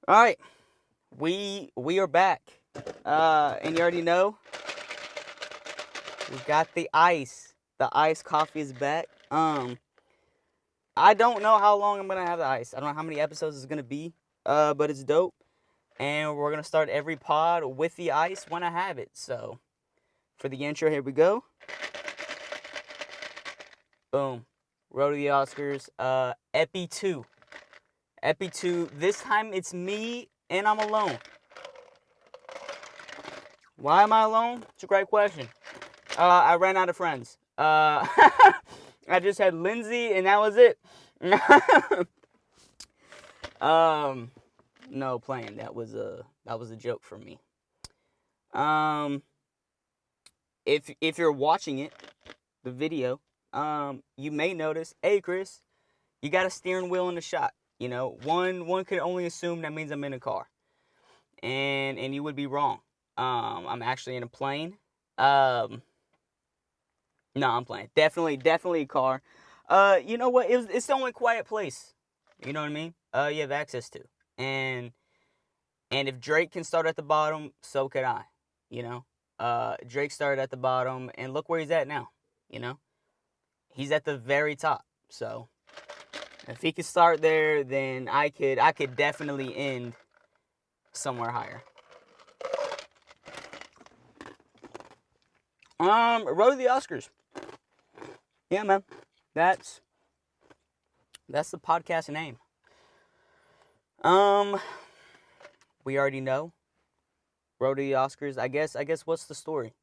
All right, we are back, and you already know we got the ice. The iced coffee is back. I don't know how long I'm gonna have the ice. I don't know how many episodes it's gonna be. But it's dope, and we're gonna start every pod with the ice when I have it. So for the intro, here we go. Boom. Road to the Oscars. Epi 2. Epi 2. This time it's me and I'm alone. Why am I alone? It's a great question. I ran out of friends. I just had Lindsay and that was it. No, playing. That was a joke for me. If you're watching it, the video, you may notice, hey Chris, you got a steering wheel in the shot. You know, one could only assume that means I'm in a car, and you would be wrong. I'm actually in a plane. No, I'm playing. Definitely a car. You know what? It's the only quiet place. You know what I mean? You have access to, and if Drake can start at the bottom, so could I. You know, Drake started at the bottom, and look where he's at now. You know, he's at the very top. So if he could start there, then I could definitely end somewhere higher. Road to the Oscars. Yeah, man. That's the podcast name. We already know. Road to the Oscars. I guess what's the story?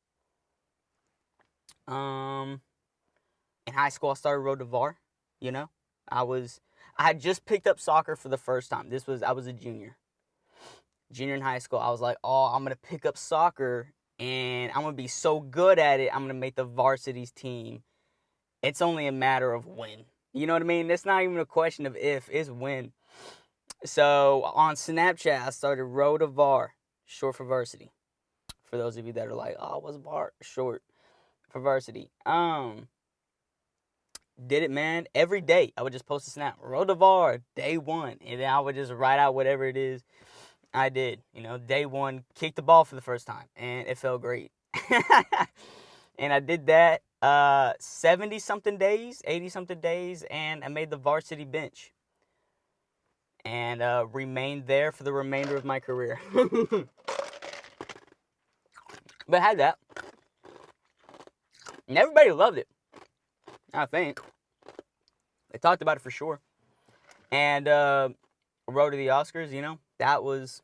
In high school I started Road to VAR, you know? I had just picked up soccer for the first time. I was a junior. Junior in high school. I was like, "Oh, I'm going to pick up soccer and I'm going to be so good at it. I'm going to make the varsity's team." It's only a matter of when. You know what I mean? It's not even a question of if, it's when. So on Snapchat, I started Road to VAR, short for varsity. For those of you that are like, "Oh, what's VAR?" Short for varsity. Did it, man. Every day I would just post a snap. Road to VAR, day one. And then I would just write out whatever it is I did. You know, day one, kicked the ball for the first time. And it felt great. And I did that 70 something days, 80 something days, and I made the varsity bench. And remained there for the remainder of my career. But I had that. And everybody loved it, I think. They talked about it for sure. And Road to the Oscars, you know, that was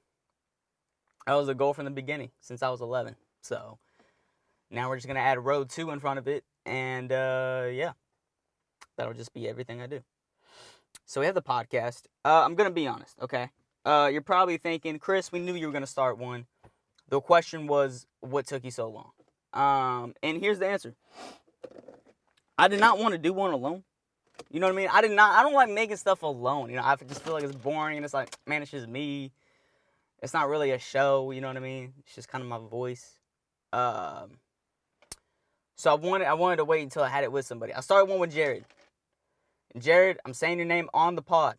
a goal from the beginning since I was 11. So now we're just going to add Road 2 in front of it. And yeah, that'll just be everything I do. So we have the podcast. I'm going to be honest, okay? You're probably thinking, Chris, we knew you were going to start one. The question was, what took you so long? And here's the answer. I did not want to do one alone. You know what I mean? I don't like making stuff alone. You know, I just feel like it's boring and it's like, man, it's just me. It's not really a show, you know what I mean? It's just kind of my voice. So I wanted to wait until I had it with somebody. I started one with Jared. And Jared, I'm saying your name on the pod.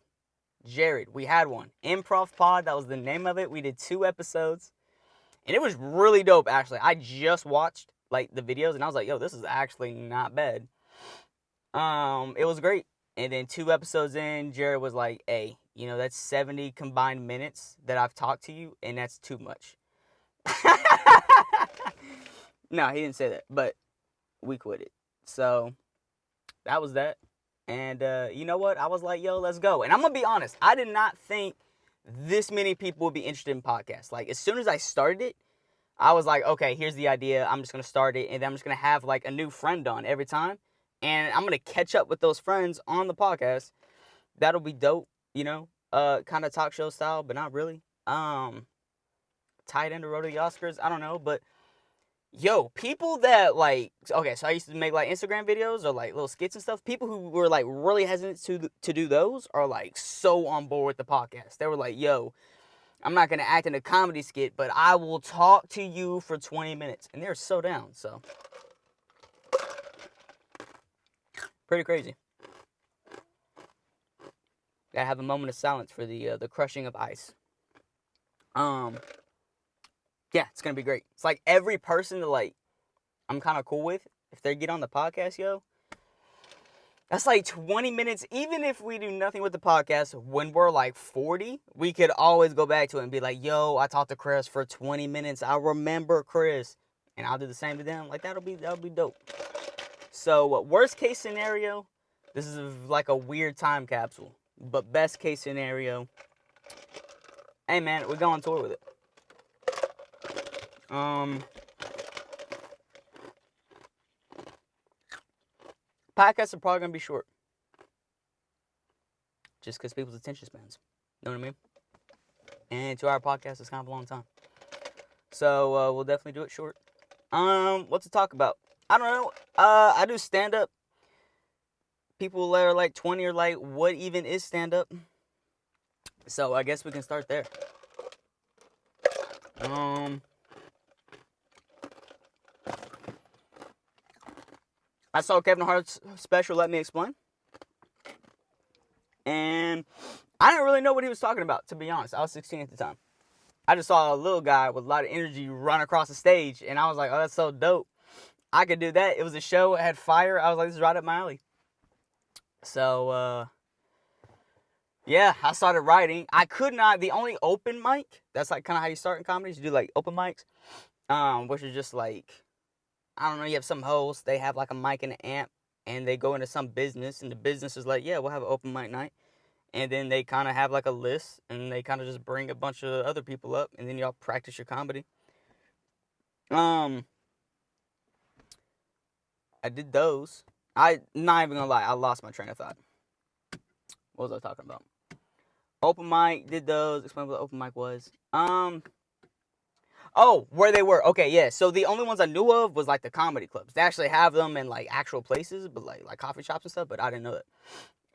Jared, we had one. Improv Pod, that was the name of it. We did 2 episodes. And it was really dope, actually. I just watched, like, the videos, and I was like, yo, this is actually not bad. It was great. And then 2 episodes in, Jared was like, hey, you know, that's 70 combined minutes that I've talked to you, and that's too much. No, he didn't say that, but we quit it. So that was that. And you know what? I was like, yo, let's go. And I'm going to be honest. I did not think this many people would be interested in podcasts. Like, as soon as I started it, I was like, okay, here's the idea. I'm just going to start it, and then I'm just going to have, like, a new friend on every time. And I'm going to catch up with those friends on the podcast. That'll be dope, you know? Kind of talk show style, but not really. Tied into Road to the Oscars, I don't know, but yo, people that like, okay, so I used to make like Instagram videos or like little skits and stuff. People who were like really hesitant to do those are like so on board with the podcast. They were like, yo, I'm not gonna act in a comedy skit, but I will talk to you for 20 minutes, and they're so down. So pretty crazy. Gotta have a moment of silence for the crushing of ice. Yeah, it's gonna be great. It's like every person that like I'm kind of cool with, if they get on the podcast, yo, that's like 20 minutes. Even if we do nothing with the podcast, when we're like 40, we could always go back to it and be like, yo, I talked to Chris for 20 minutes. I remember Chris. And I'll do the same to them. Like, that'll be dope. So, worst case scenario, this is like a weird time capsule. But best case scenario, hey man, we go on tour with it. Podcasts are probably gonna be short, just because people's attention spans. You know what I mean? And 2-hour podcast is kind of a long time. So we'll definitely do it short. What to talk about? I don't know. I do stand up. People that are like 20 are like, what even is stand up? So I guess we can start there. I saw Kevin Hart's special, Let Me Explain. And I didn't really know what he was talking about, to be honest. I was 16 at the time. I just saw a little guy with a lot of energy run across the stage, and I was like, oh, that's so dope. I could do that. It was a show, it had fire. I was like, this is right up my alley. So, yeah, I started writing. I could not, the only open mic, that's like kind of how you start in comedy, you do like open mics, which is just like, I don't know, you have some hosts, they have like a mic and an amp, and they go into some business, and the business is like, yeah, we'll have an open mic night. And then they kind of have like a list, and they kind of just bring a bunch of other people up, and then y'all practice your comedy. I did those. I not even gonna lie, I lost my train of thought. What was I talking about? Open mic, did those. Explain what the open mic was. Oh, where they were. Okay, yeah. So the only ones I knew of was like the comedy clubs. They actually have them in like actual places, but like coffee shops and stuff. But I didn't know that.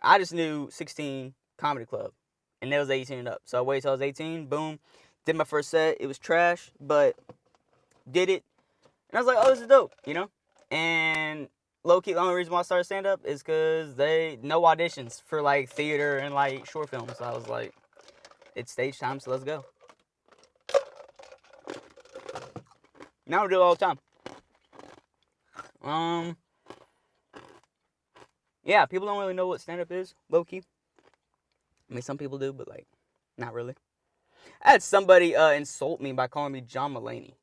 I just knew 16 Comedy Club, and it was 18 and up. So I waited till I was 18. Boom, did my first set. It was trash, but did it, and I was like, oh, this is dope, you know. And low key, the only reason why I started stand up is because no auditions for like theater and like short films. So I was like, it's stage time, so let's go. Now we do it all the time. Yeah, people don't really know what stand-up is, low-key. I mean, some people do, but, like, not really. I had somebody insult me by calling me John Mulaney,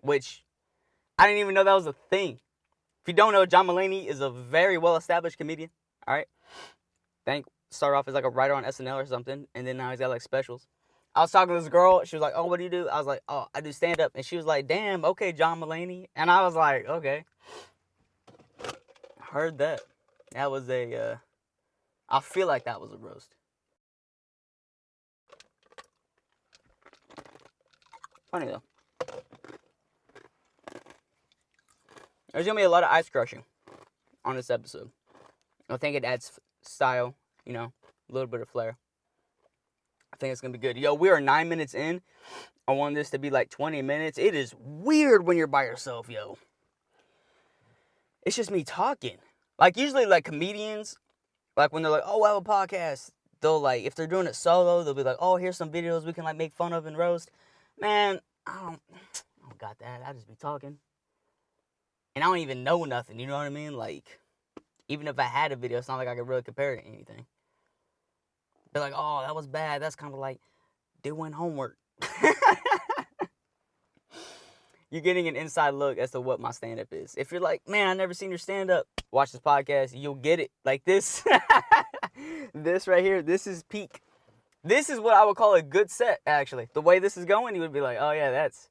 which I didn't even know that was a thing. If you don't know, John Mulaney is a very well-established comedian, all right? Started off as, like, a writer on SNL or something, and then now he's got, like, specials. I was talking to this girl. She was like, oh, what do you do? I was like, oh, I do stand-up. And she was like, damn, okay, John Mulaney. And I was like, okay. Heard that. That was I feel like that was a roast. Funny, though. There's going to be a lot of ice crushing on this episode. I think it adds style, you know, a little bit of flair. I think it's going to be good. Yo, we are 9 minutes in. I want this to be like 20 minutes. It is weird when you're by yourself, yo. It's just me talking. Like, usually, like, comedians, like, when they're like, oh, I have a podcast, they'll, like, if they're doing it solo, they'll be like, oh, here's some videos we can, like, make fun of and roast. Man, I don't got that. I just be talking. And I don't even know nothing, you know what I mean? Like, even if I had a video, it's not like I could really compare it to anything. They're like, oh, that was bad. That's kind of like doing homework. You're getting an inside look as to what my stand-up is. If you're like, man, I've never seen your stand-up, watch this podcast, you'll get it. Like this. This right here, this is peak. This is what I would call a good set, actually. The way this is going, you would be like, oh, yeah, that's...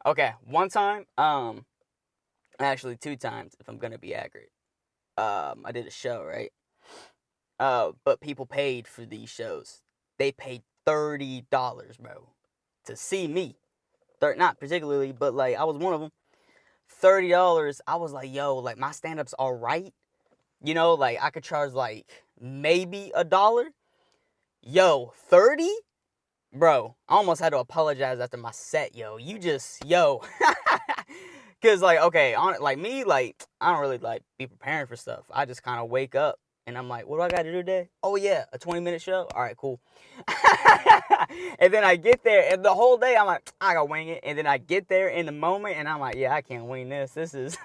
Okay, one time, actually 2 times, if I'm going to be accurate. I did a show, right? But people paid for these shows. They paid $30, bro, to see me. Not particularly, but, like, I was one of them. $30, I was like, yo, like, my stand-up's all right. You know, like, I could charge, like, maybe $1. Yo, 30? Bro, I almost had to apologize after my set, yo. Because, like, okay, like, me, like, I don't really, like, be preparing for stuff. I just kind of wake up And I'm like, what do I got to do today? Oh, yeah, a 20-minute show? All right, cool. And then I get there, and the whole day, I'm like, I got to wing it. And then I get there in the moment, and I'm like, yeah, I can't wing this. This is...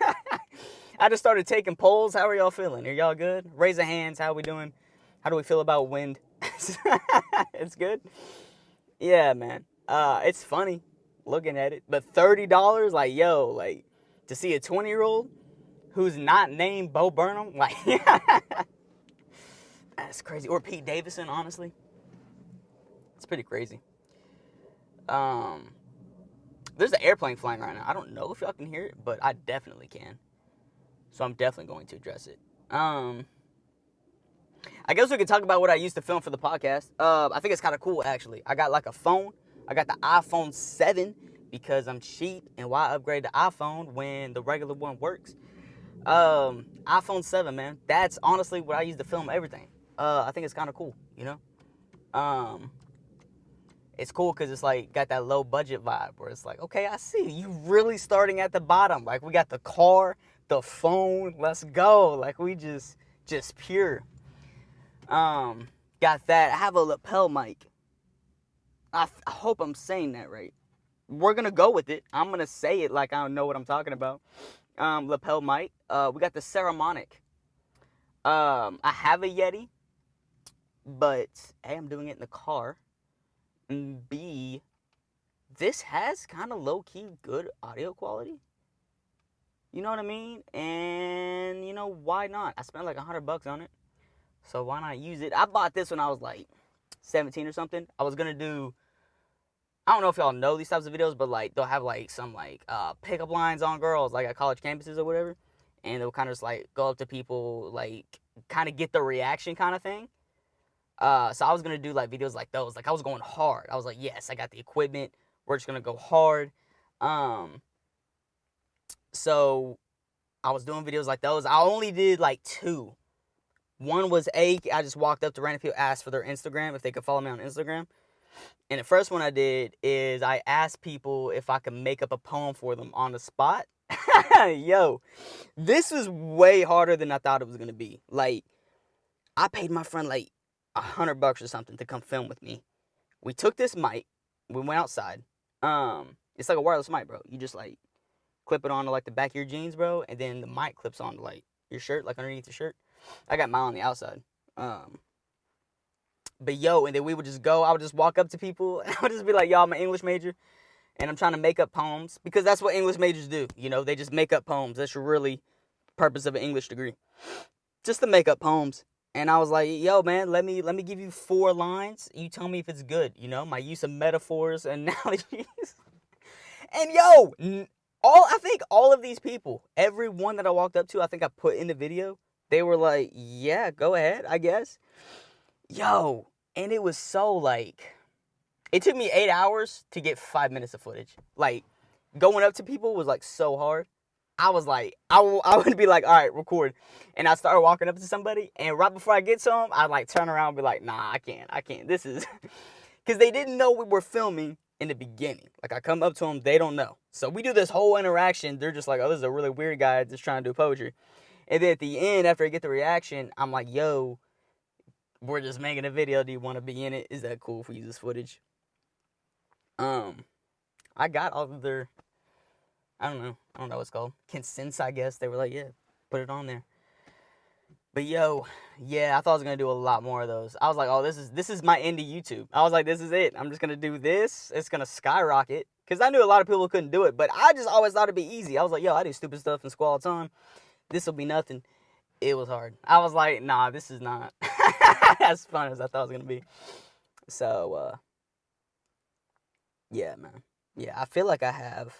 I just started taking polls. How are y'all feeling? Are y'all good? Raise your hands. How we doing? How do we feel about wind? It's good? Yeah, man. It's funny looking at it. But $30, like, yo, like, to see a 20-year-old who's not named Bo Burnham, like, that's crazy. Or Pete Davidson, honestly. It's pretty crazy. There's an airplane flying right now. I don't know if y'all can hear it, but I definitely can. So I'm definitely going to address it. I guess we could talk about what I used to film for the podcast. I think it's kind of cool, actually. I got like a phone. I got the iPhone 7 because I'm cheap, and why upgrade the iPhone when the regular one works? iPhone 7, man. That's honestly what I use to film everything. I think it's kind of cool, you know? It's cool because it's like got that low budget vibe where it's like, okay, I see you really starting at the bottom. Like we got the car, the phone, let's go. Like we just pure. Got that. I have a lapel mic. I hope I'm saying that right. We're gonna go with it. I'm gonna say it like I don't know what I'm talking about. Lapel mic. We got the Ceramonic. I have a Yeti, but A, I'm doing it in the car. And B, this has kind of low-key good audio quality. You know what I mean? And, you know, why not? I spent like $100 on it. So why not use it? I bought this when I was like 17 or something. I was going to do, I don't know if y'all know these types of videos, but like they'll have like some like pickup lines on girls like at college campuses or whatever. And they'll kind of just like go up to people, like kind of get the reaction kind of thing. So I was going to do like videos like those. Like I was going hard. I was like, yes, I got the equipment. We're just going to go hard. So I was doing videos like those. I only did like 2. One was I just walked up to random people, asked for their Instagram, if they could follow me on Instagram. And the first one I did is I asked people if I could make up a poem for them on the spot. Yo, this was way harder than I thought it was going to be. Like, I paid my friend like $100 or something to come film with me. We took this mic. We went outside. It's like a wireless mic, bro. You just like clip it onto like the back of your jeans, bro, and then the mic clips onto like your shirt, like underneath your shirt. I got mine on the outside. But yo, and then we would just go. I would just walk up to people, and I would just be like, "Yo, I'm an English major, and I'm trying to make up poems because that's what English majors do. You know, they just make up poems. That's really purpose of an English degree, just to make up poems." And I was like, "Yo, man, let me give you 4 lines. You tell me if it's good. You know, my use of metaphors, analogies." And yo, I think all of these people, every one that I walked up to, I think I put in the video. They were like, "Yeah, go ahead, I guess." Yo, and it was so like, it took me 8 hours to get 5 minutes of footage. Like, going up to people was like so hard. I was like, I would be like, all right, record. And I started walking up to somebody, and right before I get to them, I'd like turn around and be like, nah, I can't. This is, because they didn't know we were filming in the beginning. Like, I come up to them, they don't know. So we do this whole interaction. They're just like, oh, this is a really weird guy just trying to do poetry. And then at the end, after I get the reaction, I'm like, yo, we're just making a video. Do you want to be in it? Is that cool if we use this footage? I got all of their, I don't know what it's called. Consents, I guess. They were like, yeah, put it on there. But yo, yeah, I thought I was going to do a lot more of those. I was like, oh, this is my end of YouTube. I was like, this is it. I'm just going to do this. It's going to skyrocket. Because I knew a lot of people couldn't do it. But I just always thought it'd be easy. I was like, yo, I do stupid stuff in school all the time. This will be nothing. It was hard. I was like, nah, this is not as fun as I thought it was going to be. So, yeah, man. Yeah, I feel like I have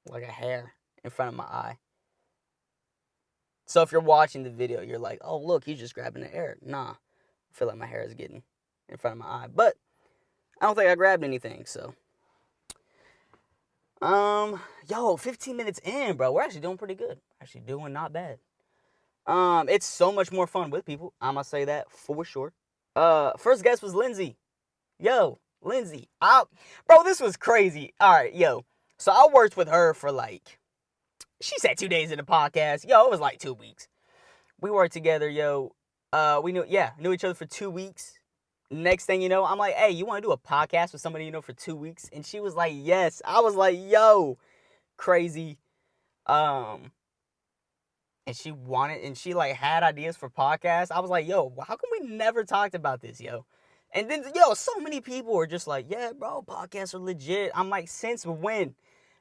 like a hair in front of my eye. So if you're watching the video, you're like, oh, look, he's just grabbing the air. Nah, I feel like my hair is getting in front of my eye. But I don't think I grabbed anything, so. Yo, 15 minutes in, bro. We're actually doing pretty good. Actually doing not bad. It's so much more fun with people. I must say that for sure. First guest was Lindsay. Yo, Lindsay. Bro, this was crazy. All right, yo. So I worked with her for like, she said 2 days in the podcast. Yo, it was like 2 weeks. We worked together, yo. We knew each other for 2 weeks. Next thing you know, I'm like, hey, you want to do a podcast with somebody you know for 2 weeks? And she was like, yes. I was like, yo, crazy. Um, and she like had ideas for podcasts. I was like, yo, how come we never talked about this, yo? And then, yo, so many people were just like, yeah, bro, podcasts are legit. I'm like, since when?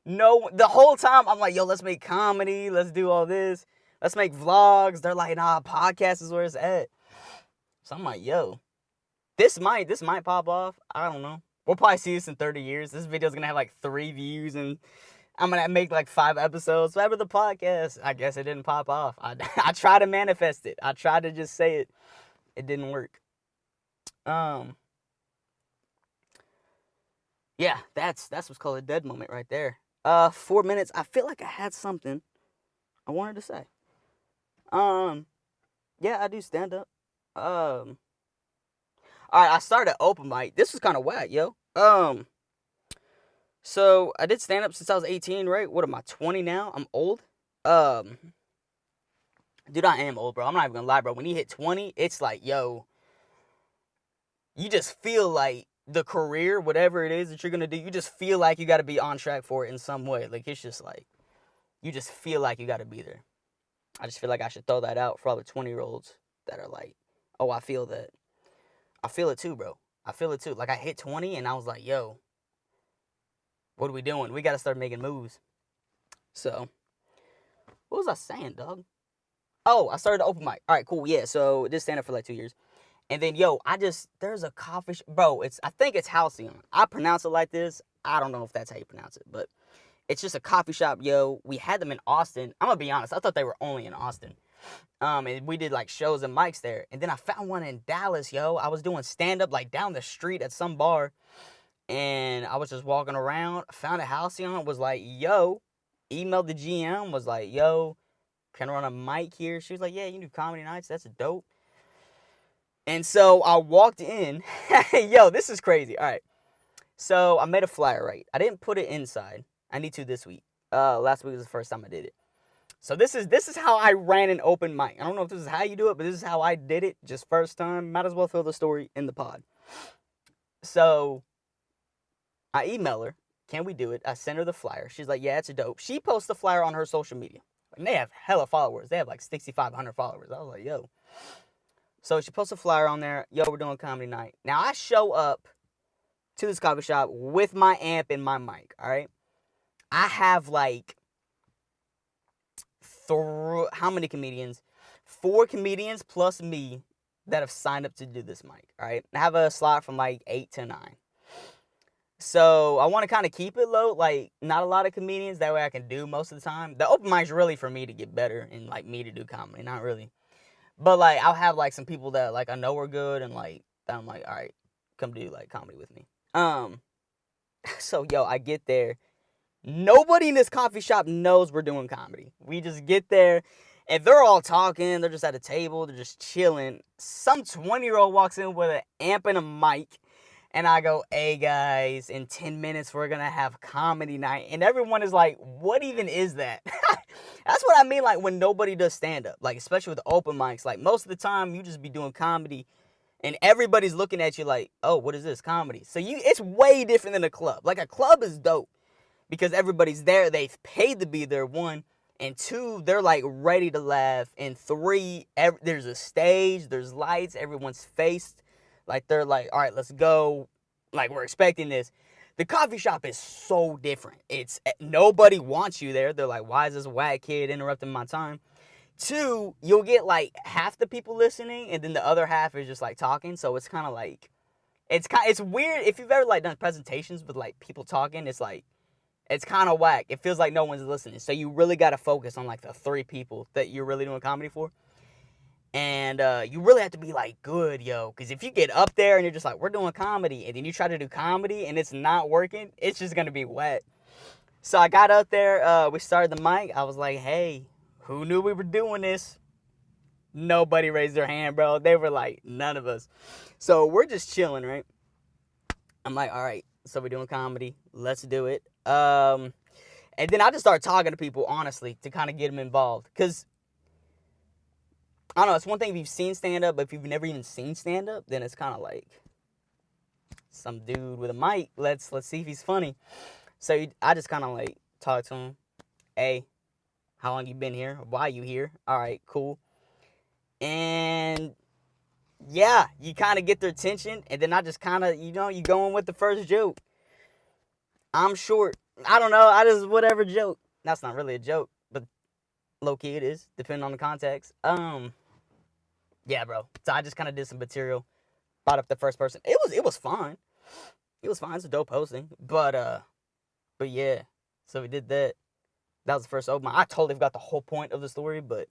No, the whole time I'm like, yo, let's make comedy. Let's do all this. Let's make vlogs. They're like, nah, podcast is where it's at. So I'm like, yo, this might pop off. I don't know. We'll probably see this in 30 years. This video's gonna have like 3 views and I'm gonna make like 5 episodes. Whatever the podcast, I guess it didn't pop off. I tried to manifest it. I tried to just say it. It didn't work. Yeah, that's what's called a dead moment right there. 4 minutes. I feel like I had something I wanted to say. Yeah, I do stand up. All right, I started open mic. This was kind of whack, yo. So I did stand up since I was 18, right? What am I, 20 now? I'm old. Um, Dude, I am old, bro. I'm not even gonna lie, bro. When you hit 20, it's like, yo, you just feel like the career, whatever it is that you're gonna do, you just feel like you got to be on track for it in some way. Like it's just like you just feel like you got to be there. I just feel like I should throw that out for all the 20-year-olds that are like, oh, I feel that. I feel it too, bro. I feel it too. Like I hit 20 and I was like, yo, what are we doing? We got to start making moves. So, what was I saying, dog? Oh, I started the open mic. All right, cool. Yeah, so just stand up for like 2 years. And then, yo, there's a coffee shop. Bro, I think it's Halcyon. I pronounce it like this. I don't know if that's how you pronounce it, but it's just a coffee shop, yo. We had them in Austin. I'm going to be honest. I thought they were only in Austin. And we did like shows and mics there. And then I found one in Dallas, yo. I was doing stand-up like down the street at some bar. And I was just walking around. Found a Halcyon. Was like, yo. Emailed the GM. Was like, yo, can I run a mic here? She was like, yeah, you can do comedy nights. That's dope. And so I walked in. Yo, this is crazy. All right. So I made a flyer, right? I didn't put it inside. I need to this week. Last week was the first time I did it. So this is how I ran an open mic. I don't know if this is how you do it, but this is how I did it. Just first time. Might as well fill the story in the pod. So I email her. Can we do it? I send her the flyer. She's like, yeah, it's dope. She posts the flyer on her social media. And they have hella followers. They have like 6,500 followers. I was like, yo. So she posts a flyer on there. Yo, we're doing comedy night. Now I show up to this coffee shop with my amp and my mic. All right. I have like how many comedians? 4 comedians plus me that have signed up to do this mic. All right. I have a slot from like 8 to 9. So I want to kind of keep it low, like not a lot of comedians. That way I can do most of the time. The open mic's really for me to get better and like me to do comedy, not really. But like I'll have like some people that like I know are good and like I'm like, all right, come do like comedy with me. So yo, I get there. Nobody in this coffee shop knows we're doing comedy. We just get there and they're all talking. They're just at a table. They're just chilling. Some 20-year-old walks in with an amp and a mic. And I go, hey guys, in 10 minutes we're going to have comedy night. And everyone is like, what even is that? That's what I mean, like when nobody does stand-up. Like, especially with open mics. Like, most of the time you just be doing comedy. And everybody's looking at you like, oh, what is this? Comedy. So it's way different than a club. Like, a club is dope. Because everybody's there. They've paid to be there, 1. And 2, they're like ready to laugh. And 3, there's a stage. There's lights. Everyone's faced. Like, they're like, all right, let's go. Like, we're expecting this. The coffee shop is so different. It's nobody wants you there. They're like, why is this whack kid interrupting my time? 2, you'll get like half the people listening, and then the other half is just like talking. So it's kind of like, it's weird. If you've ever like done presentations with like people talking, it's like, it's kind of whack. It feels like no one's listening. So you really got to focus on like the 3 people that you're really doing comedy for. And you really have to be like good, yo. Because if you get up there and you're just like, we're doing comedy, and then you try to do comedy and it's not working, it's just going to be wet. So I got up there. We started the mic. I was like, hey, who knew we were doing this? Nobody raised their hand, bro. They were like, none of us. So we're just chilling, right? I'm like, all right, so we're doing comedy. Let's do it. And then I just start talking to people, honestly, to kind of get them involved. Because I don't know. It's one thing if you've seen stand up, but if you've never even seen stand up, then it's kind of like some dude with a mic. Let's see if he's funny. So I just kind of like talk to him. Hey, how long you been here? Why you here? All right, cool. And yeah, you kind of get their attention, and then I just kind of, you go in with the first joke. I'm short. I don't know. I just whatever joke. That's not really a joke, but low key it is, depending on the context. Yeah, bro. So I just kind of did some material, brought up the first person. It was fine. It was fine. It's a dope posting, but yeah. So we did that. That was the first open. I totally forgot the whole point of the story, but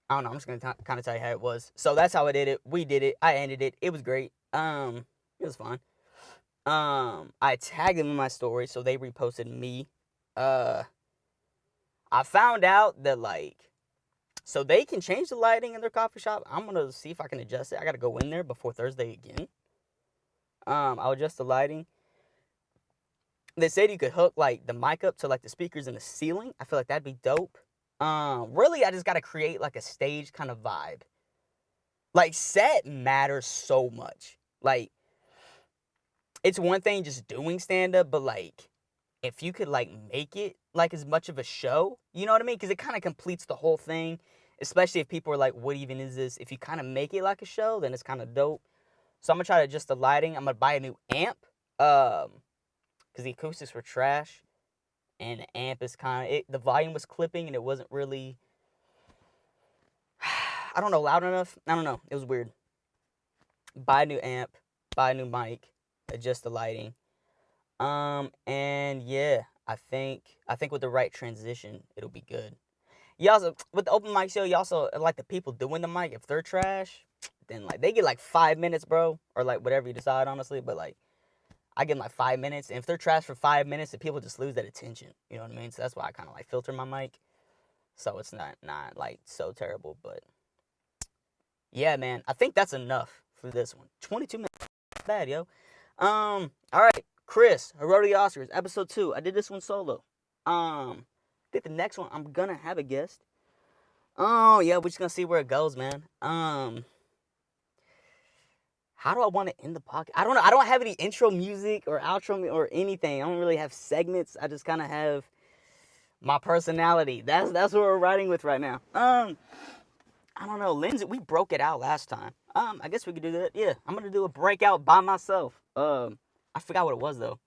I don't know. I'm just gonna kind of tell you how it was. So that's how I did it. We did it. I ended it. It was great. It was fun. I tagged them in my story, so they reposted me. Uh, I found out that so they can change the lighting in their coffee shop. I'm gonna see if I can adjust it. I gotta go in there before Thursday again. I'll adjust the lighting. They said you could hook the mic up to the speakers in the ceiling. I feel like that'd be dope. Really, I just gotta create a stage kind of vibe. Set matters so much. It's one thing just doing stand up, but if you could make it as much of a show, you know what I mean? Because it kind of completes the whole thing. Especially if people are like, what even is this? If you kind of make it like a show, then it's kind of dope. So I'm gonna try to adjust the lighting. I'm gonna buy a new amp. Because the acoustics were trash. And the amp is the volume was clipping and it wasn't really, I don't know, loud enough. I don't know. It was weird. Buy a new amp, buy a new mic, adjust the lighting. And yeah, I think with the right transition, it'll be good. You also, with the open mic show, you also, the people doing the mic, if they're trash, then, they get, 5 minutes, bro, or, whatever you decide, honestly, but, I give them, 5 minutes, and if they're trash for 5 minutes, the people just lose that attention, you know what I mean? So that's why I kind of, filter my mic, so it's not, so terrible, but, yeah, man, I think that's enough for this one. 22 minutes, not bad, yo. Alright, Chris, who wrote the Oscars, episode 2, I did this one solo. I think the next one, I'm gonna have a guest. Oh, yeah, we're just gonna see where it goes, man. How do I want to end the podcast? I don't know. I don't have any intro music or outro or anything. I don't really have segments. I just kind of have my personality. That's what we're riding with right now. I don't know. Lindsay, we broke it out last time. I guess we could do that. Yeah, I'm gonna do a breakout by myself. I forgot what it was though.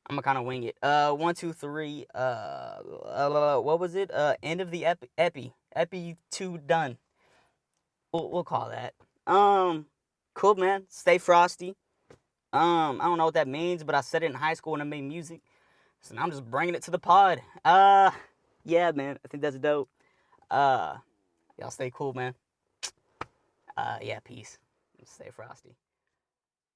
I'm gonna kind of wing it. 1, 2, 3. What was it? End of the epi 2 done. We'll call that. Cool, man. Stay frosty. I don't know what that means, but I said it in high school when I made music, so now I'm just bringing it to the pod. Yeah, man. I think that's dope. Y'all stay cool, man. Yeah, peace. Stay frosty.